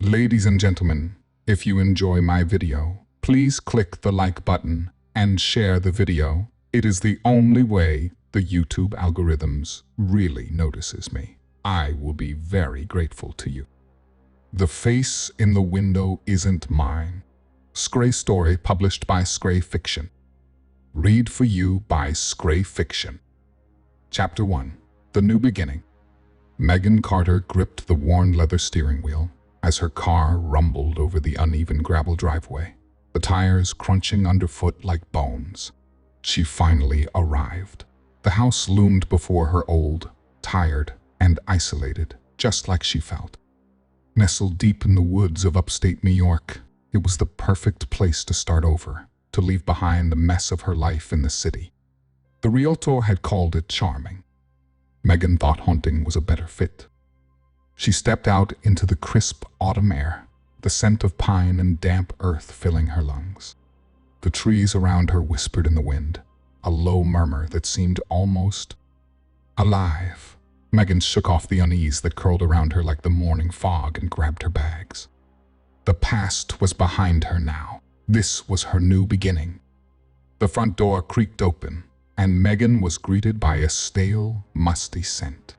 Ladies and gentlemen, if you enjoy my video, please click the like button and share the video. It is the only way the YouTube algorithms really notices me. I will be very grateful to you. The face in the window isn't mine. Scray story published by Scray Fiction. Read for you by Scray Fiction. Chapter 1. The New Beginning. Megan Carter gripped the worn leather steering wheel as her car rumbled over the uneven gravel driveway, the tires crunching underfoot like bones. She finally arrived. The house loomed before her, old, tired, and isolated, just like she felt. Nestled deep in the woods of upstate New York, it was the perfect place to start over, to leave behind the mess of her life in the city. The realtor had called it charming. Megan thought haunting was a better fit. She stepped out into the crisp autumn air, the scent of pine and damp earth filling her lungs. The trees around her whispered in the wind, a low murmur that seemed almost alive. Megan shook off the unease that curled around her like the morning fog and grabbed her bags. The past was behind her now. This was her new beginning. The front door creaked open, and Megan was greeted by a stale, musty scent.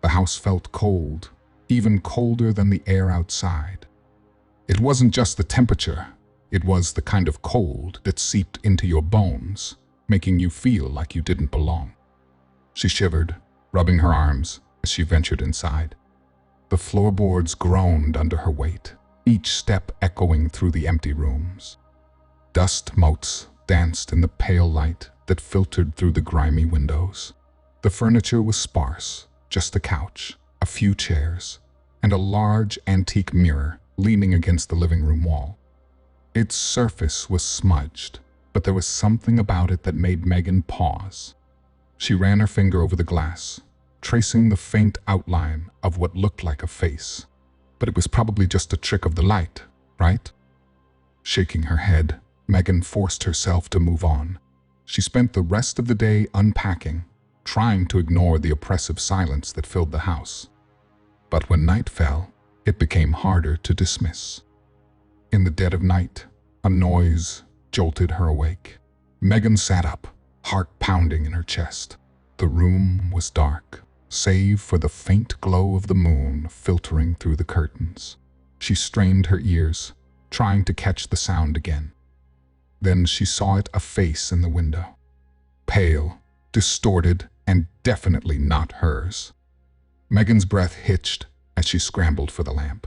The house felt cold, even colder than the air outside. It wasn't just the temperature, it was the kind of cold that seeped into your bones, making you feel like you didn't belong. She shivered, rubbing her arms as she ventured inside. The floorboards groaned under her weight, each step echoing through the empty rooms. Dust motes danced in the pale light that filtered through the grimy windows. The furniture was sparse, just a couch, a few chairs, and a large antique mirror leaning against the living room wall. Its surface was smudged, but there was something about it that made Megan pause. She ran her finger over the glass, tracing the faint outline of what looked like a face. But it was probably just a trick of the light, right? Shaking her head, Megan forced herself to move on. She spent the rest of the day unpacking, trying to ignore the oppressive silence that filled the house. But when night fell, it became harder to dismiss. In the dead of night, a noise jolted her awake. Megan sat up, heart pounding in her chest. The room was dark, save for the faint glow of the moon filtering through the curtains. She strained her ears, trying to catch the sound again. Then she saw it, a face in the window. Pale, distorted, and definitely not hers. Megan's breath hitched as she scrambled for the lamp.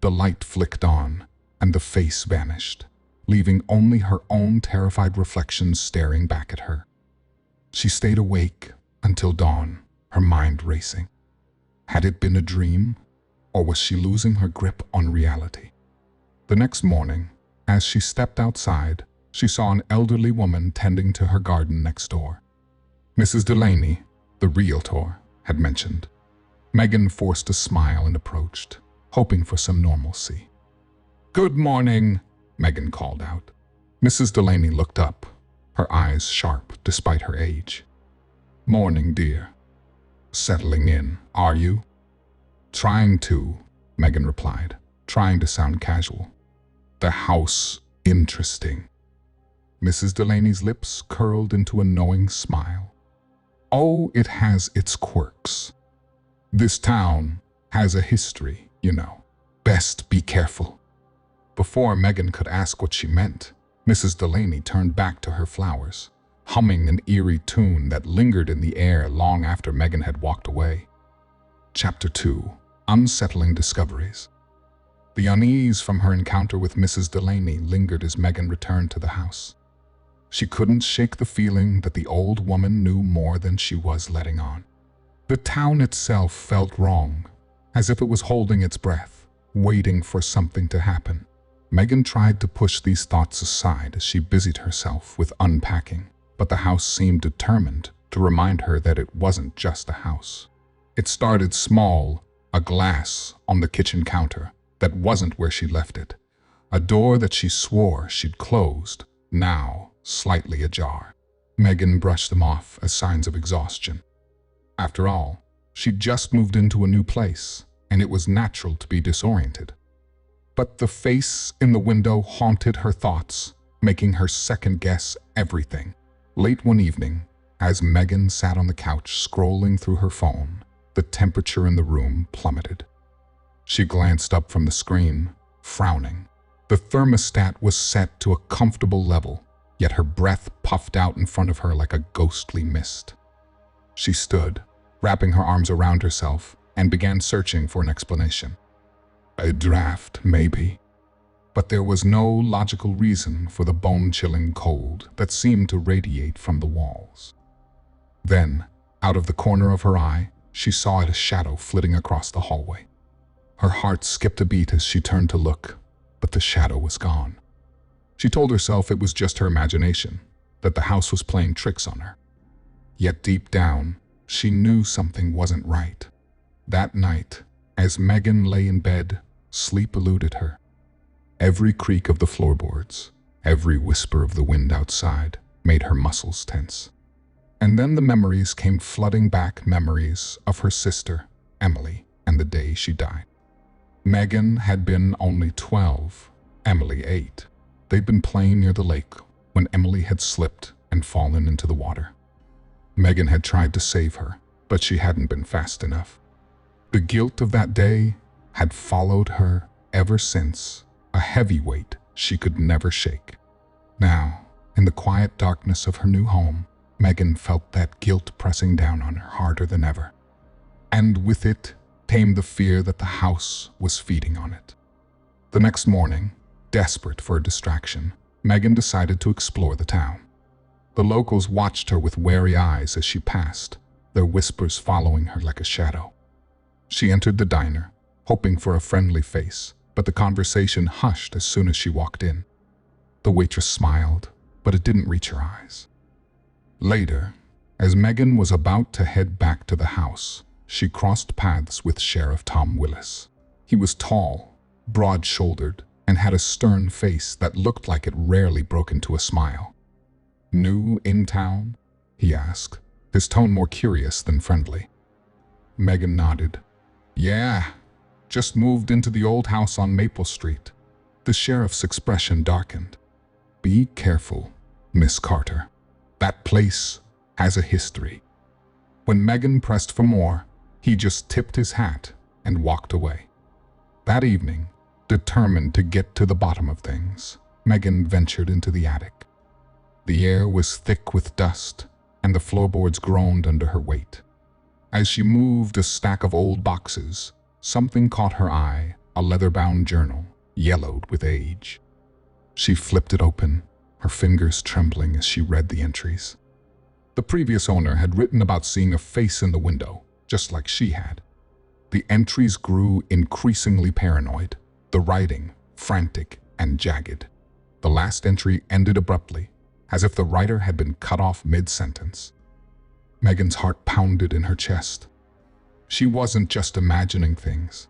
The light flicked on, and the face vanished, leaving only her own terrified reflection staring back at her. She stayed awake until dawn, her mind racing. Had it been a dream, or was she losing her grip on reality? The next morning, as she stepped outside, she saw an elderly woman tending to her garden next door. Mrs. Delaney, the realtor, had mentioned. Megan forced a smile and approached, hoping for some normalcy. "Good morning," Megan called out. Mrs. Delaney looked up, her eyes sharp despite her age. "Morning, dear. Settling in, are you?" "Trying to," Megan replied, trying to sound casual. "The house interesting." Mrs. Delaney's lips curled into a knowing smile. "Oh, it has its quirks. This town has a history, you know. Best be careful." Before Megan could ask what she meant, Mrs. Delaney turned back to her flowers, humming an eerie tune that lingered in the air long after Megan had walked away. Chapter 2. Unsettling Discoveries. The unease from her encounter with Mrs. Delaney lingered as Megan returned to the house. She couldn't shake the feeling that the old woman knew more than she was letting on. The town itself felt wrong, as if it was holding its breath, waiting for something to happen. Megan tried to push these thoughts aside as she busied herself with unpacking, but the house seemed determined to remind her that it wasn't just a house. It started small, a glass on the kitchen counter that wasn't where she left it, a door that she swore she'd closed, now slightly ajar. Megan brushed them off as signs of exhaustion. After all, she'd just moved into a new place, and it was natural to be disoriented. But the face in the window haunted her thoughts, making her second-guess everything. Late one evening, as Megan sat on the couch scrolling through her phone, the temperature in the room plummeted. She glanced up from the screen, frowning. The thermostat was set to a comfortable level, yet her breath puffed out in front of her like a ghostly mist. She stood, wrapping her arms around herself, and began searching for an explanation. A draft, maybe. But there was no logical reason for the bone-chilling cold that seemed to radiate from the walls. Then, out of the corner of her eye, she saw a shadow flitting across the hallway. Her heart skipped a beat as she turned to look, but the shadow was gone. She told herself it was just her imagination, that the house was playing tricks on her. Yet deep down, she knew something wasn't right. That night, as Megan lay in bed, sleep eluded her. Every creak of the floorboards, every whisper of the wind outside, made her muscles tense. And then the memories came flooding back, memories of her sister, Emily, and the day she died. Megan had been only 12, Emily 8. They'd been playing near the lake when Emily had slipped and fallen into the water. Megan had tried to save her, but she hadn't been fast enough. The guilt of that day had followed her ever since, a heavy weight she could never shake. Now, in the quiet darkness of her new home, Megan felt that guilt pressing down on her harder than ever. And with it came the fear that the house was feeding on it. The next morning, desperate for a distraction, Megan decided to explore the town. The locals watched her with wary eyes as she passed, their whispers following her like a shadow. She entered the diner, hoping for a friendly face, but the conversation hushed as soon as she walked in. The waitress smiled, but it didn't reach her eyes. Later, as Megan was about to head back to the house, she crossed paths with Sheriff Tom Willis. He was tall, broad-shouldered, and had a stern face that looked like it rarely broke into a smile. "New in town?" he asked, his tone more curious than friendly. Megan nodded. "Yeah, just moved into the old house on Maple Street." The sheriff's expression darkened. "Be careful, Miss Carter. That place has a history." When Megan pressed for more, he just tipped his hat and walked away. That evening, determined to get to the bottom of things, Megan ventured into the attic. The air was thick with dust, and the floorboards groaned under her weight. As she moved a stack of old boxes, something caught her eye, a leather-bound journal, yellowed with age. She flipped it open, her fingers trembling as she read the entries. The previous owner had written about seeing a face in the window, just like she had. The entries grew increasingly paranoid, the writing frantic and jagged. The last entry ended abruptly, as if the writer had been cut off mid-sentence. Megan's heart pounded in her chest. She wasn't just imagining things.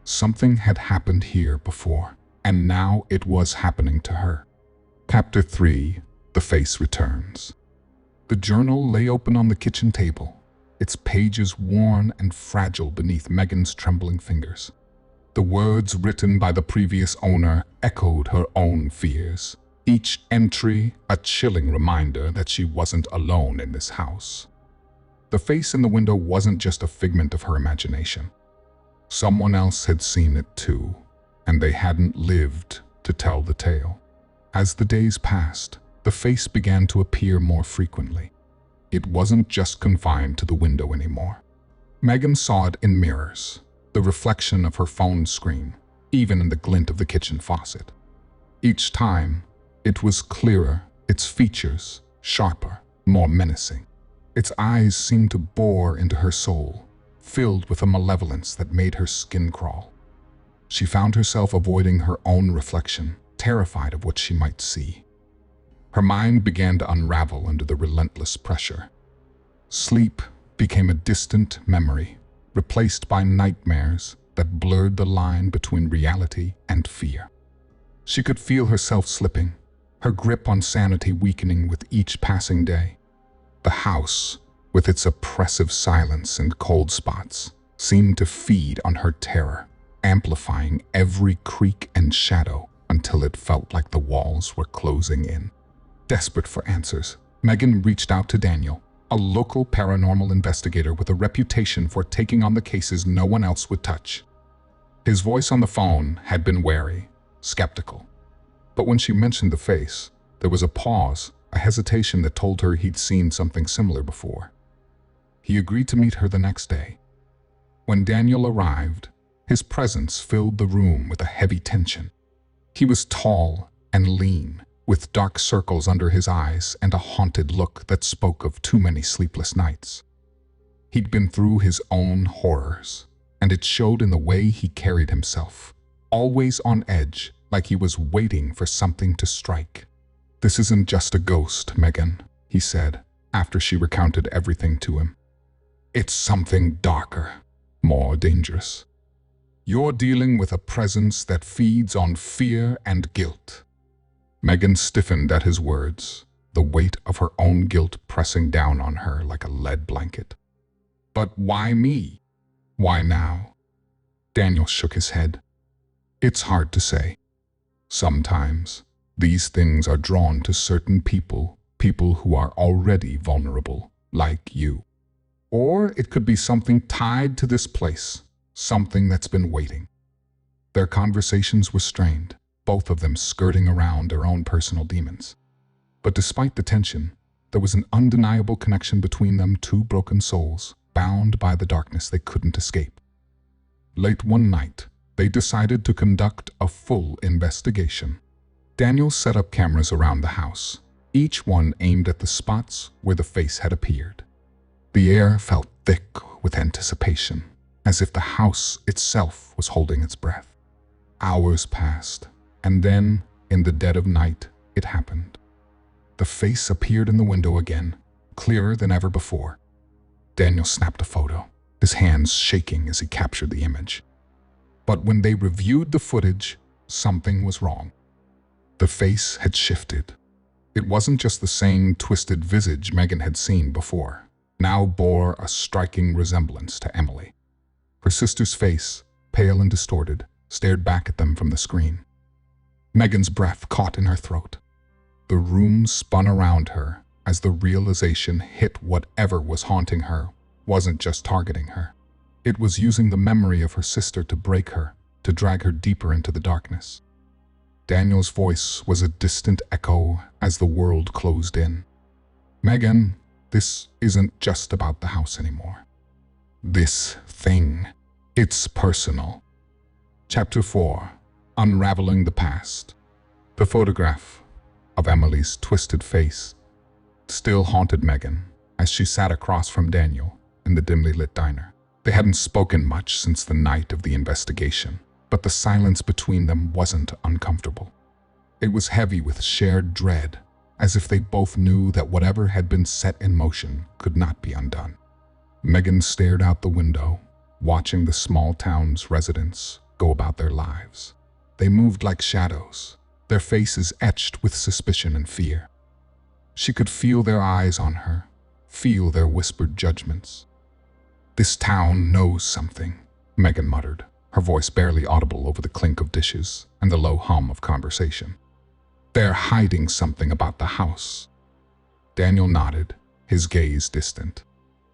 Something had happened here before, and now it was happening to her. Chapter 3: The Face Returns. The journal lay open on the kitchen table, its pages worn and fragile beneath Megan's trembling fingers. The words written by the previous owner echoed her own fears, each entry a chilling reminder that she wasn't alone in this house. The face in the window wasn't just a figment of her imagination. Someone else had seen it too, and they hadn't lived to tell the tale. As the days passed, the face began to appear more frequently. It wasn't just confined to the window anymore. Megan saw it in mirrors, the reflection of her phone screen, even in the glint of the kitchen faucet. Each time, it was clearer, its features sharper, more menacing. Its eyes seemed to bore into her soul, filled with a malevolence that made her skin crawl. She found herself avoiding her own reflection, terrified of what she might see. Her mind began to unravel under the relentless pressure. Sleep became a distant memory, replaced by nightmares that blurred the line between reality and fear. She could feel herself slipping, her grip on sanity weakening with each passing day. The house, with its oppressive silence and cold spots, seemed to feed on her terror. amplifying every creak and shadow until it felt like the walls were closing in. Desperate for answers, Megan reached out to Daniel, a local paranormal investigator with a reputation for taking on the cases no one else would touch. His voice on the phone had been wary, skeptical. But when she mentioned the face, there was a pause, a hesitation that told her he'd seen something similar before. He agreed to meet her the next day. When Daniel arrived, his presence filled the room with a heavy tension. He was tall and lean, with dark circles under his eyes and a haunted look that spoke of too many sleepless nights. He'd been through his own horrors, and it showed in the way he carried himself, always on edge, like he was waiting for something to strike. "This isn't just a ghost, Megan," he said, after she recounted everything to him. "It's something darker, more dangerous. You're dealing with a presence that feeds on fear and guilt." Megan stiffened at his words, the weight of her own guilt pressing down on her like a lead blanket. "But why me? Why now?" Daniel shook his head. "It's hard to say. Sometimes these things are drawn to certain people who are already vulnerable, like you. Or it could be something tied to this place, something that's been waiting." Their conversations were strained, both of them skirting around their own personal demons. But despite the tension, there was an undeniable connection between them, two broken souls, bound by the darkness they couldn't escape. Late one night, they decided to conduct a full investigation. Daniel set up cameras around the house, each one aimed at the spots where the face had appeared. The air felt thick with anticipation, as if the house itself was holding its breath. Hours passed, and then, in the dead of night, it happened. The face appeared in the window again, clearer than ever before. Daniel snapped a photo, his hands shaking as he captured the image. But when they reviewed the footage, something was wrong. The face had shifted. It wasn't just the same twisted visage Megan had seen before, now bore a striking resemblance to Emily. Her sister's face, pale and distorted, stared back at them from the screen. Megan's breath caught in her throat. The room spun around her as the realization hit whatever was haunting her wasn't just targeting her. It was using the memory of her sister to break her, to drag her deeper into the darkness. Daniel's voice was a distant echo as the world closed in. "Megan, this isn't just about the house anymore. This thing, it's personal." Chapter 4. Unraveling the Past. The photograph of Emily's twisted face still haunted Megan as she sat across from Daniel in the dimly lit diner. They hadn't spoken much since the night of the investigation, but the silence between them wasn't uncomfortable. It was heavy with shared dread, as if they both knew that whatever had been set in motion could not be undone. Megan stared out the window, watching the small town's residents go about their lives. They moved like shadows, their faces etched with suspicion and fear. She could feel their eyes on her, feel their whispered judgments. "This town knows something," Megan muttered, her voice barely audible over the clink of dishes and the low hum of conversation. "They're hiding something about the house." Daniel nodded, his gaze distant.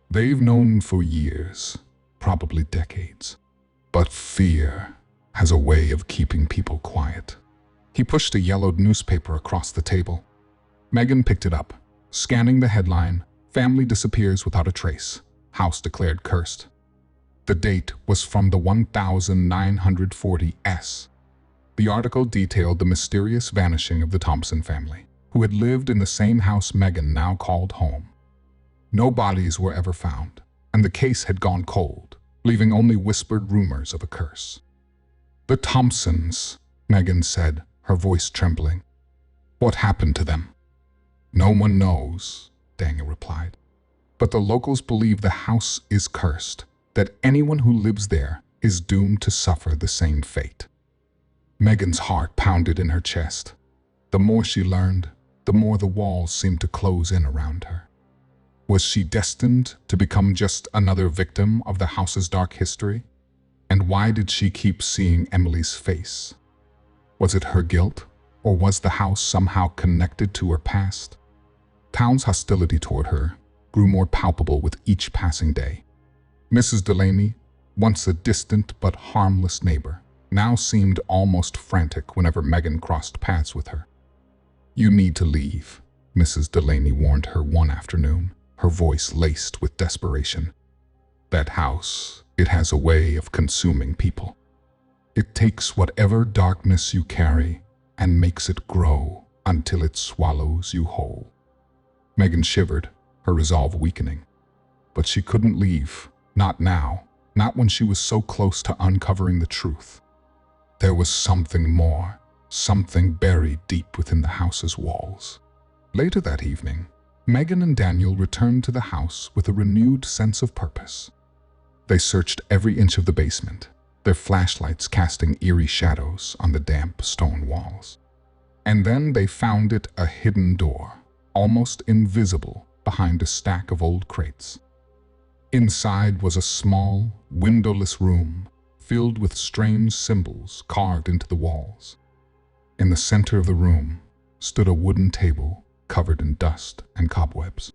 "They've known for years, probably decades. But fear has a way of keeping people quiet." He pushed a yellowed newspaper across the table. Megan picked it up, scanning the headline, "Family disappears without a trace. House declared cursed." The date was from the 1940s. The article detailed the mysterious vanishing of the Thompson family, who had lived in the same house Megan now called home. No bodies were ever found, and the case had gone cold, leaving only whispered rumors of a curse. "The Thompsons," Megan said, her voice trembling. "What happened to them?" "No one knows," Daniel replied. "But the locals believe the house is cursed, that anyone who lives there is doomed to suffer the same fate." Megan's heart pounded in her chest. The more she learned, the more the walls seemed to close in around her. Was she destined to become just another victim of the house's dark history? And why did she keep seeing Emily's face? Was it her guilt, or was the house somehow connected to her past? Town's hostility toward her grew more palpable with each passing day. Mrs. Delaney, once a distant but harmless neighbor, now seemed almost frantic whenever Megan crossed paths with her. "You need to leave," Mrs. Delaney warned her one afternoon, her voice laced with desperation. "That house, it has a way of consuming people. It takes whatever darkness you carry and makes it grow until it swallows you whole." Megan shivered, her resolve weakening. But she couldn't leave, not now, not when she was so close to uncovering the truth. There was something more, something buried deep within the house's walls. Later that evening, Megan and Daniel returned to the house with a renewed sense of purpose. They searched every inch of the basement, their flashlights casting eerie shadows on the damp stone walls. And then they found it a hidden door, almost invisible behind a stack of old crates. Inside was a small, windowless room filled with strange symbols carved into the walls. In the center of the room stood a wooden table covered in dust and cobwebs.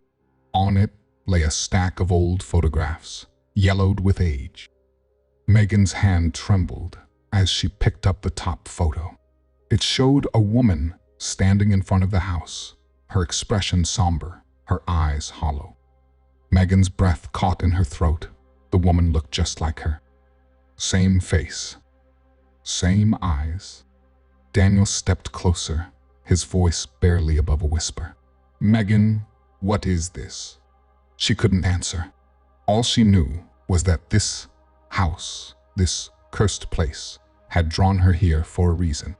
On it lay a stack of old photographs, yellowed with age. Megan's hand trembled as she picked up the top photo. It showed a woman standing in front of the house, her expression somber, her eyes hollow. Megan's breath caught in her throat. The woman looked just like her. Same face, same eyes. Daniel stepped closer, his voice barely above a whisper. "Megan, what is this?" She couldn't answer. All she knew was that this house, this cursed place, had drawn her here for a reason.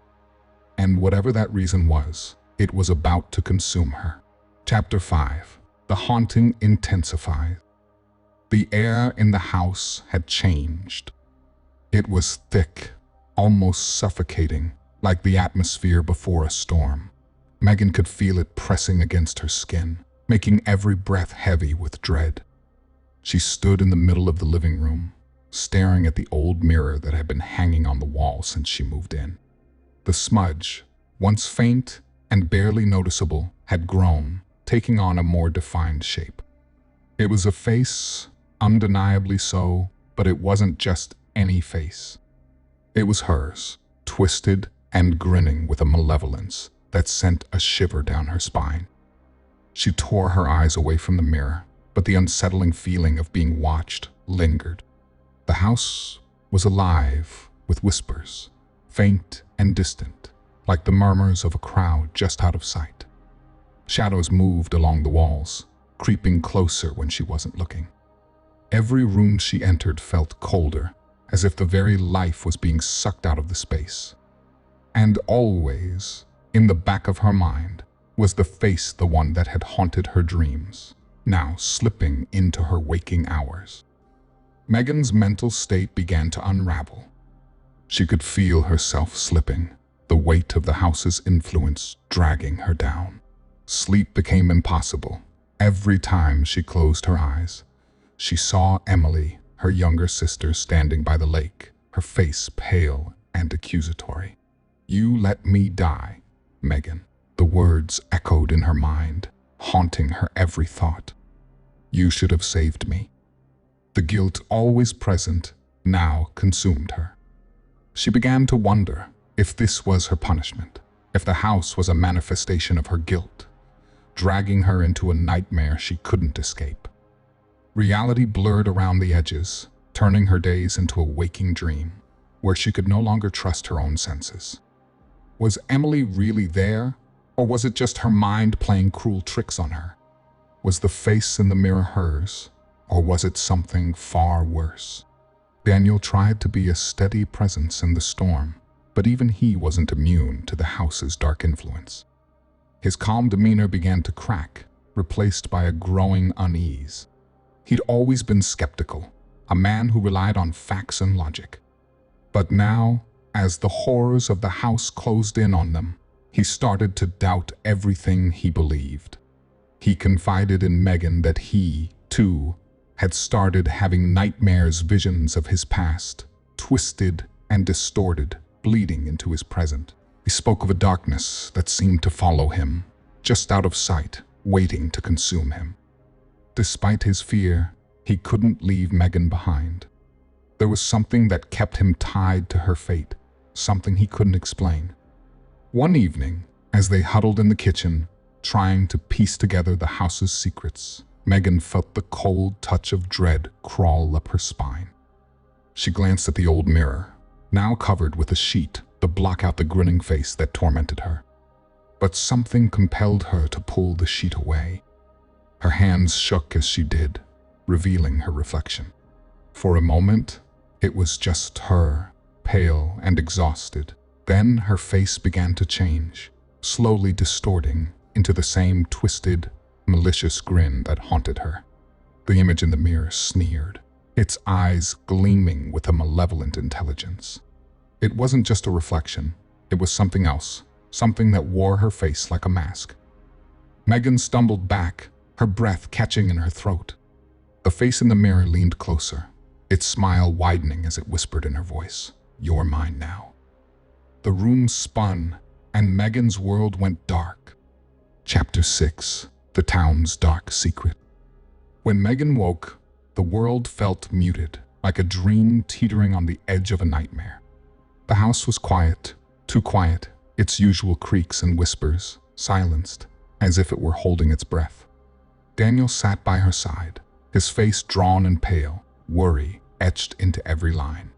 And whatever that reason was, it was about to consume her. Chapter 5. The haunting intensifies. The air in the house had changed. It was thick, almost suffocating, like the atmosphere before a storm. Megan could feel it pressing against her skin, making every breath heavy with dread. She stood in the middle of the living room, staring at the old mirror that had been hanging on the wall since she moved in. The smudge, once faint and barely noticeable, had grown, taking on a more defined shape. It was a face, undeniably so, but it wasn't just any face. It was hers, twisted and grinning with a malevolence that sent a shiver down her spine. She tore her eyes away from the mirror, but the unsettling feeling of being watched lingered. The house was alive with whispers, faint and distant, like the murmurs of a crowd just out of sight. Shadows moved along the walls, creeping closer when she wasn't looking. Every room she entered felt colder, as if the very life was being sucked out of the space. And always, in the back of her mind, was the face, the one that had haunted her dreams, now slipping into her waking hours. Megan's mental state began to unravel. She could feel herself slipping, the weight of the house's influence dragging her down. Sleep became impossible. Every time she closed her eyes, she saw Emily, her younger sister, standing by the lake, her face pale and accusatory. "You let me die, Megan." The words echoed in her mind, haunting her every thought. "You should have saved me." The guilt, always present, now consumed her. She began to wonder if this was her punishment, if the house was a manifestation of her guilt, dragging her into a nightmare she couldn't escape. Reality blurred around the edges, turning her days into a waking dream, where she could no longer trust her own senses. Was Emily really there, or was it just her mind playing cruel tricks on her? Was the face in the mirror hers, or was it something far worse? Daniel tried to be a steady presence in the storm, but even he wasn't immune to the house's dark influence. His calm demeanor began to crack, replaced by a growing unease. He'd always been skeptical, a man who relied on facts and logic. But now, as the horrors of the house closed in on them, he started to doubt everything he believed. He confided in Megan that he, too, had started having nightmares, visions of his past, twisted and distorted, bleeding into his present. He spoke of a darkness that seemed to follow him, just out of sight, waiting to consume him. Despite his fear, he couldn't leave Megan behind. There was something that kept him tied to her fate, something he couldn't explain. One evening, as they huddled in the kitchen, trying to piece together the house's secrets, Megan felt the cold touch of dread crawl up her spine. She glanced at the old mirror, now covered with a sheet to block out the grinning face that tormented her. But something compelled her to pull the sheet away. Her hands shook as she did, revealing her reflection. For a moment, it was just her, pale and exhausted. Then her face began to change, slowly distorting into the same twisted, malicious grin that haunted her. The image in the mirror sneered, its eyes gleaming with a malevolent intelligence. It wasn't just a reflection, it was something else, something that wore her face like a mask. Megan stumbled back, her breath catching in her throat. The face in the mirror leaned closer, its smile widening as it whispered in her voice, "You're mine now." The room spun, and Megan's world went dark. Chapter 6: The Town's Dark Secret. When Megan woke, the world felt muted, like a dream teetering on the edge of a nightmare. The house was quiet, too quiet, its usual creaks and whispers silenced, as if it were holding its breath. Daniel sat by her side, his face drawn and pale, worry etched into every line.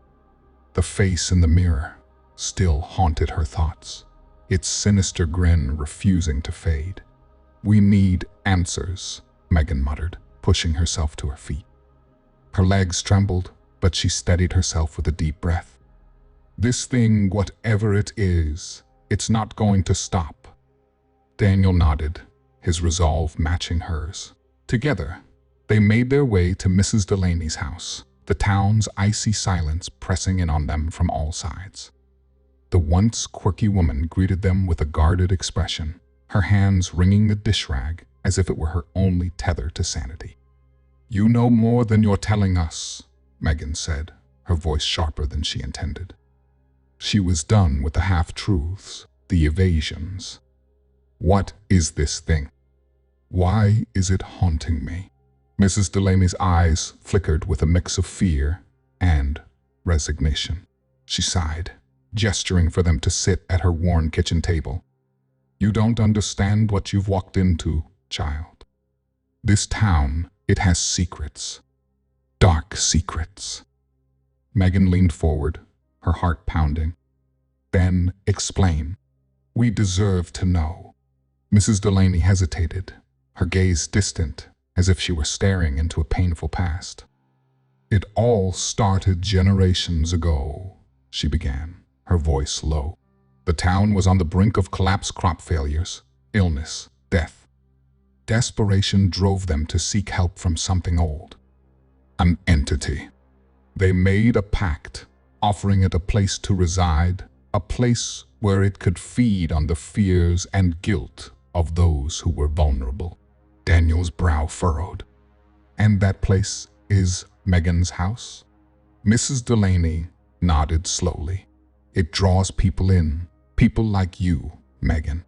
The face in the mirror still haunted her thoughts, its sinister grin refusing to fade. "We need answers," Megan muttered, pushing herself to her feet. Her legs trembled, but she steadied herself with a deep breath. "This thing, whatever it is, it's not going to stop." Daniel nodded, his resolve matching hers. Together, they made their way to Mrs. Delaney's house, the town's icy silence pressing in on them from all sides. The once quirky woman greeted them with a guarded expression, her hands wringing the dish rag as if it were her only tether to sanity. "You know more than you're telling us," Megan said, her voice sharper than she intended. She was done with the half-truths, the evasions. "What is this thing? Why is it haunting me?" Mrs. Delaney's eyes flickered with a mix of fear and resignation. She sighed, gesturing for them to sit at her worn kitchen table. "You don't understand what you've walked into, child. This town, it has secrets. Dark secrets." Megan leaned forward, her heart pounding. "Then explain. We deserve to know." Mrs. Delaney hesitated, her gaze distant, as if she were staring into a painful past. "It all started generations ago," she began, her voice low. "The town was on the brink of collapse, crop failures, illness, death. Desperation drove them to seek help from something old. An entity. They made a pact, offering it a place to reside, a place where it could feed on the fears and guilt of those who were vulnerable." Daniel's brow furrowed. "And that place is Megan's house?" Mrs. Delaney nodded slowly. "It draws people in, people like you, Megan.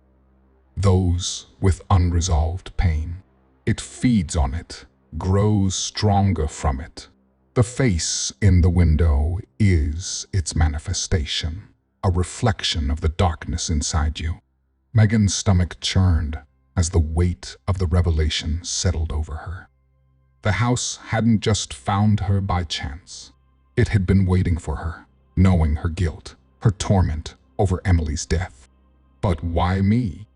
Those with unresolved pain. It feeds on it, grows stronger from it. The face in the window is its manifestation, a reflection of the darkness inside you." Megan's stomach churned as the weight of the revelation settled over her. The house hadn't just found her by chance. It had been waiting for her, knowing her guilt, her torment over Emily's death. "But why me?"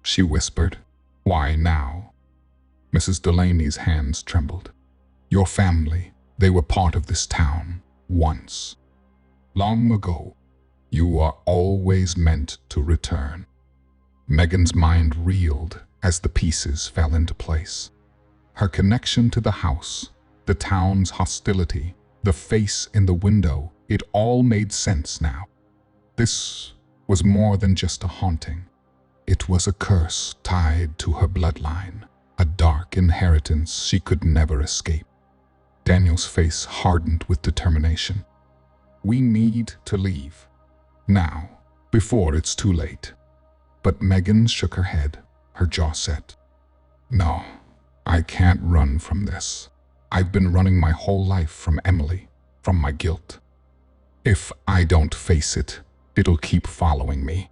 she whispered. "Why now?" Mrs. Delaney's hands trembled. "Your family, they were part of this town, once. Long ago. You are always meant to return." Megan's mind reeled as the pieces fell into place. Her connection to the house, the town's hostility, the face in the window, it all made sense now. This was more than just a haunting. It was a curse tied to her bloodline, a dark inheritance she could never escape. Daniel's face hardened with determination. We need to leave. Now, before it's too late. But Megan shook her head, her jaw set. No, I can't run from this. I've been running my whole life from Emily, from my guilt. If I don't face it, it'll keep following me.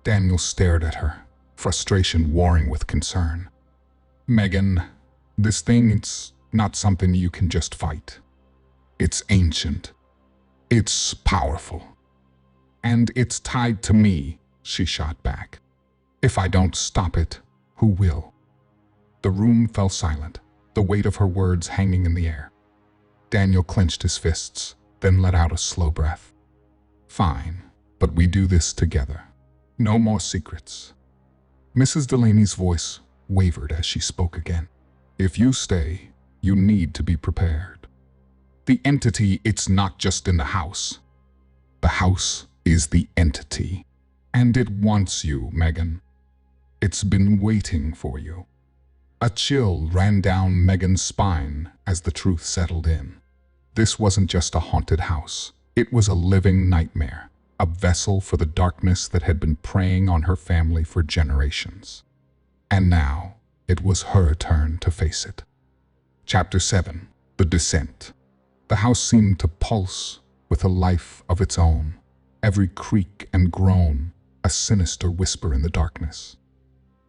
Daniel stared at her, frustration warring with concern. Megan, this thing, it's not something you can just fight. It's ancient. It's powerful. And it's tied to me, she shot back. If I don't stop it, who will? The room fell silent, the weight of her words hanging in the air. Daniel clenched his fists, then let out a slow breath. Fine, but we do this together. No more secrets. Mrs. Delaney's voice wavered as she spoke again. If you stay, you need to be prepared. The entity, it's not just in the house. The house is the entity, and it wants you, Megan. It's been waiting for you. A chill ran down Megan's spine as the truth settled in. This wasn't just a haunted house. It was a living nightmare, a vessel for the darkness that had been preying on her family for generations. And now, it was her turn to face it. Chapter 7. The Descent. The house seemed to pulse with a life of its own, every creak and groan a sinister whisper in the darkness.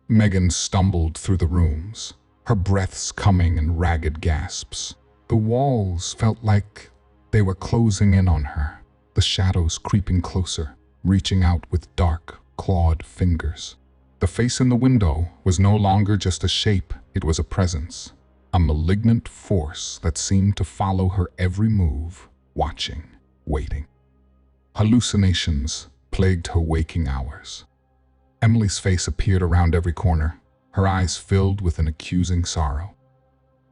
Megan stumbled through the rooms, her breaths coming in ragged gasps. The walls felt like they were closing in on her, the shadows creeping closer, reaching out with dark, clawed fingers. The face in the window was no longer just a shape, it was a presence, a malignant force that seemed to follow her every move, watching, waiting. Hallucinations plagued her waking hours. Emily's face appeared around every corner, her eyes filled with an accusing sorrow.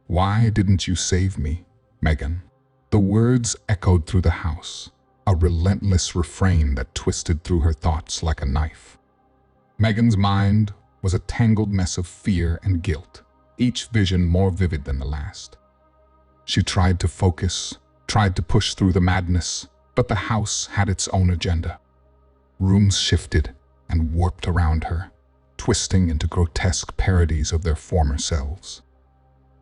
Why didn't you save me, Megan? The words echoed through the house, a relentless refrain that twisted through her thoughts like a knife. Megan's mind was a tangled mess of fear and guilt, each vision more vivid than the last. She tried to focus, tried to push through the madness, but the house had its own agenda. Rooms shifted and warped around her, twisting into grotesque parodies of their former selves.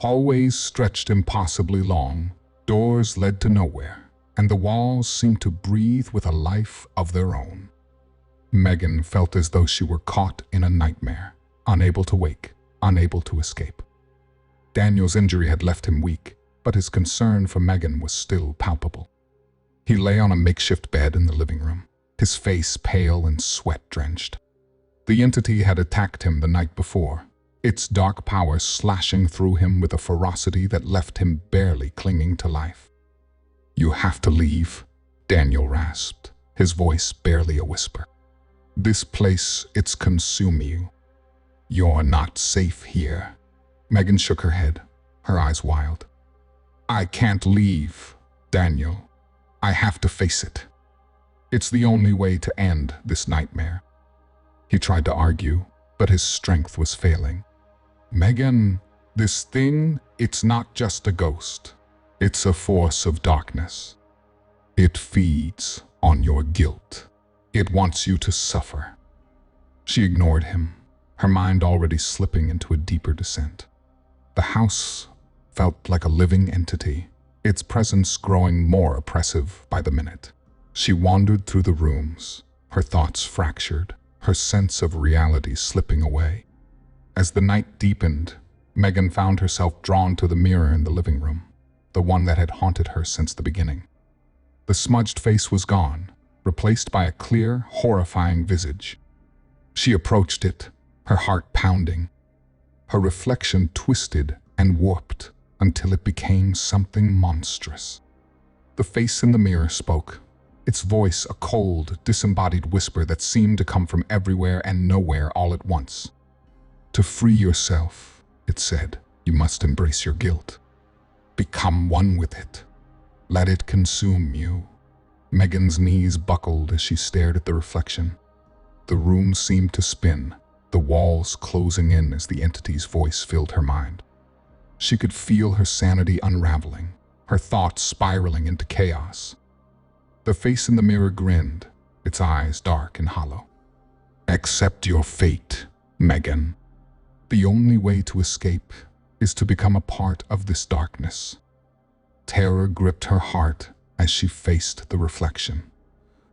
Hallways stretched impossibly long, doors led to nowhere, and the walls seemed to breathe with a life of their own. Megan felt as though she were caught in a nightmare, unable to wake, unable to escape. Daniel's injury had left him weak, but his concern for Megan was still palpable. He lay on a makeshift bed in the living room, his face pale and sweat-drenched. The entity had attacked him the night before, its dark power slashing through him with a ferocity that left him barely clinging to life. "You have to leave," Daniel rasped, his voice barely a whisper. "This place, it's consume you. You're not safe here." Megan shook her head, her eyes wild. "I can't leave, Daniel. I have to face it. It's the only way to end this nightmare." He tried to argue, but his strength was failing. "Megan, this thing, it's not just a ghost. It's a force of darkness. It feeds on your guilt. It wants you to suffer." She ignored him, her mind already slipping into a deeper descent. The house felt like a living entity, its presence growing more oppressive by the minute. She wandered through the rooms, her thoughts fractured, her sense of reality slipping away. As the night deepened, Megan found herself drawn to the mirror in the living room, the one that had haunted her since the beginning. The smudged face was gone, replaced by a clear, horrifying visage. She approached it, her heart pounding. Her reflection twisted and warped until it became something monstrous. The face in the mirror spoke, its voice a cold, disembodied whisper that seemed to come from everywhere and nowhere all at once. "To free yourself," it said, "you must embrace your guilt. Become one with it. Let it consume you." Megan's knees buckled as she stared at the reflection. The room seemed to spin, the walls closing in as the entity's voice filled her mind. She could feel her sanity unraveling, her thoughts spiraling into chaos. The face in the mirror grinned, its eyes dark and hollow. "Accept your fate, Megan. The only way to escape is to become a part of this darkness." Terror gripped her heart as she faced the reflection.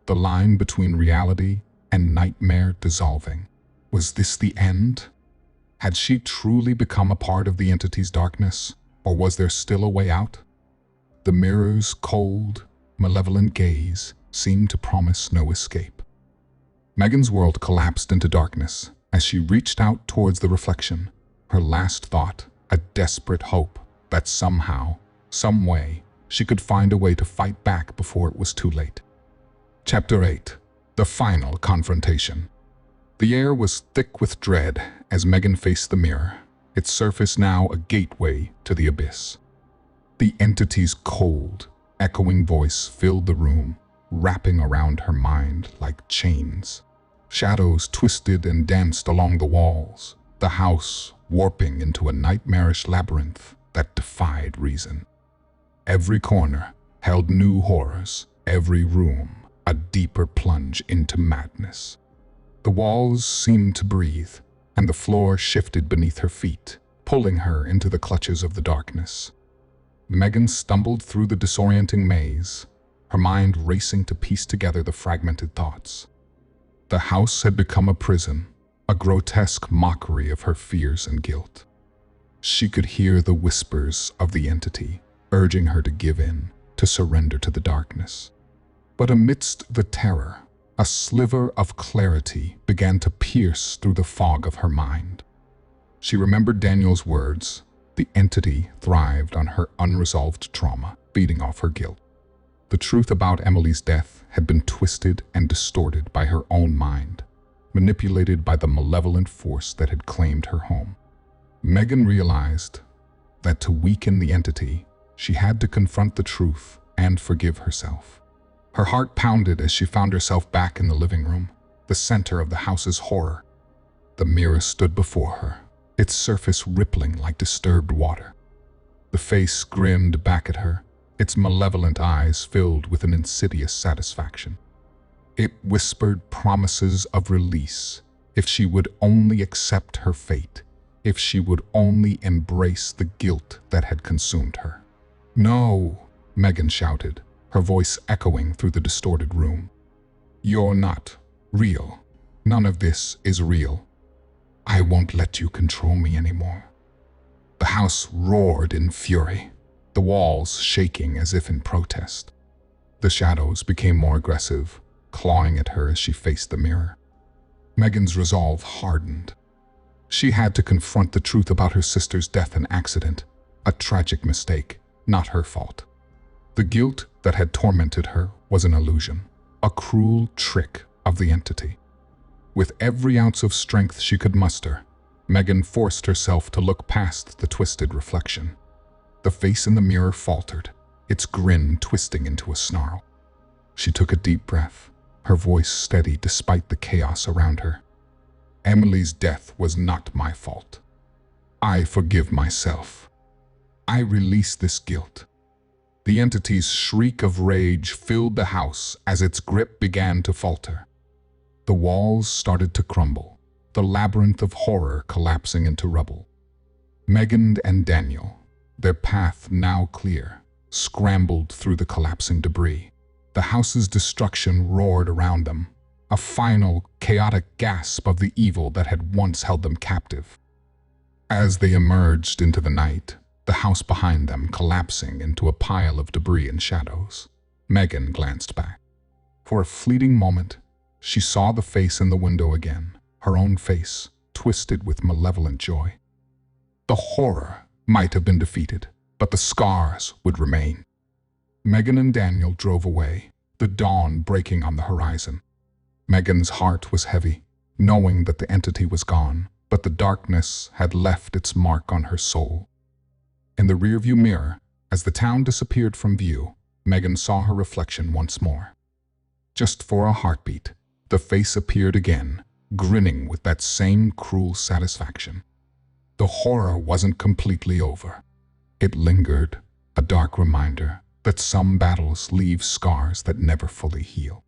The line between reality and nightmare dissolving. Was this the end? Had she truly become a part of the entity's darkness, or was there still a way out? The mirror's cold, malevolent gaze seemed to promise no escape. Megan's world collapsed into darkness as she reached out towards the reflection, her last thought a desperate hope that somehow, some way, she could find a way to fight back before it was too late. Chapter 8. The Final Confrontation. The air was thick with dread as Megan faced the mirror, its surface now a gateway to the abyss. The entity's cold, echoing voice filled the room, wrapping around her mind like chains. Shadows twisted and danced along the walls, the house warping into a nightmarish labyrinth that defied reason. Every corner held new horrors, every room a deeper plunge into madness. The walls seemed to breathe, and the floor shifted beneath her feet, pulling her into the clutches of the darkness. Megan stumbled through the disorienting maze, her mind racing to piece together the fragmented thoughts. The house had become a prison, a grotesque mockery of her fears and guilt. She could hear the whispers of the entity, urging her to give in, to surrender to the darkness. But amidst the terror, a sliver of clarity began to pierce through the fog of her mind. She remembered Daniel's words. The entity thrived on her unresolved trauma, feeding off her guilt. The truth about Emily's death had been twisted and distorted by her own mind, manipulated by the malevolent force that had claimed her home. Megan realized that to weaken the entity, she had to confront the truth and forgive herself. Her heart pounded as she found herself back in the living room, the center of the house's horror. The mirror stood before her, its surface rippling like disturbed water. The face grinned back at her, its malevolent eyes filled with an insidious satisfaction. It whispered promises of release if she would only accept her fate, if she would only embrace the guilt that had consumed her. "No," Megan shouted, her voice echoing through the distorted room. "You're not real. None of this is real. I won't let you control me anymore." The house roared in fury, the walls shaking as if in protest. The shadows became more aggressive, clawing at her as she faced the mirror. Megan's resolve hardened. She had to confront the truth about her sister's death and accident, a tragic mistake, not her fault. The guilt that had tormented her was an illusion, a cruel trick of the entity. With every ounce of strength she could muster, Megan forced herself to look past the twisted reflection. The face in the mirror faltered, its grin twisting into a snarl. She took a deep breath, her voice steady despite the chaos around her. "Emily's death was not my fault. I forgive myself. I release this guilt." The entity's shriek of rage filled the house as its grip began to falter. The walls started to crumble, the labyrinth of horror collapsing into rubble. Megan and Daniel, their path now clear, scrambled through the collapsing debris. The house's destruction roared around them, a final, chaotic gasp of the evil that had once held them captive. As they emerged into the night, the house behind them collapsing into a pile of debris and shadows, Megan glanced back. For a fleeting moment, she saw the face in the window again, her own face, twisted with malevolent joy. The horror might have been defeated, but the scars would remain. Megan and Daniel drove away, the dawn breaking on the horizon. Megan's heart was heavy, knowing that the entity was gone, but the darkness had left its mark on her soul. In the rearview mirror, as the town disappeared from view, Megan saw her reflection once more. Just for a heartbeat, the face appeared again, grinning with that same cruel satisfaction. The horror wasn't completely over. It lingered, a dark reminder that some battles leave scars that never fully heal.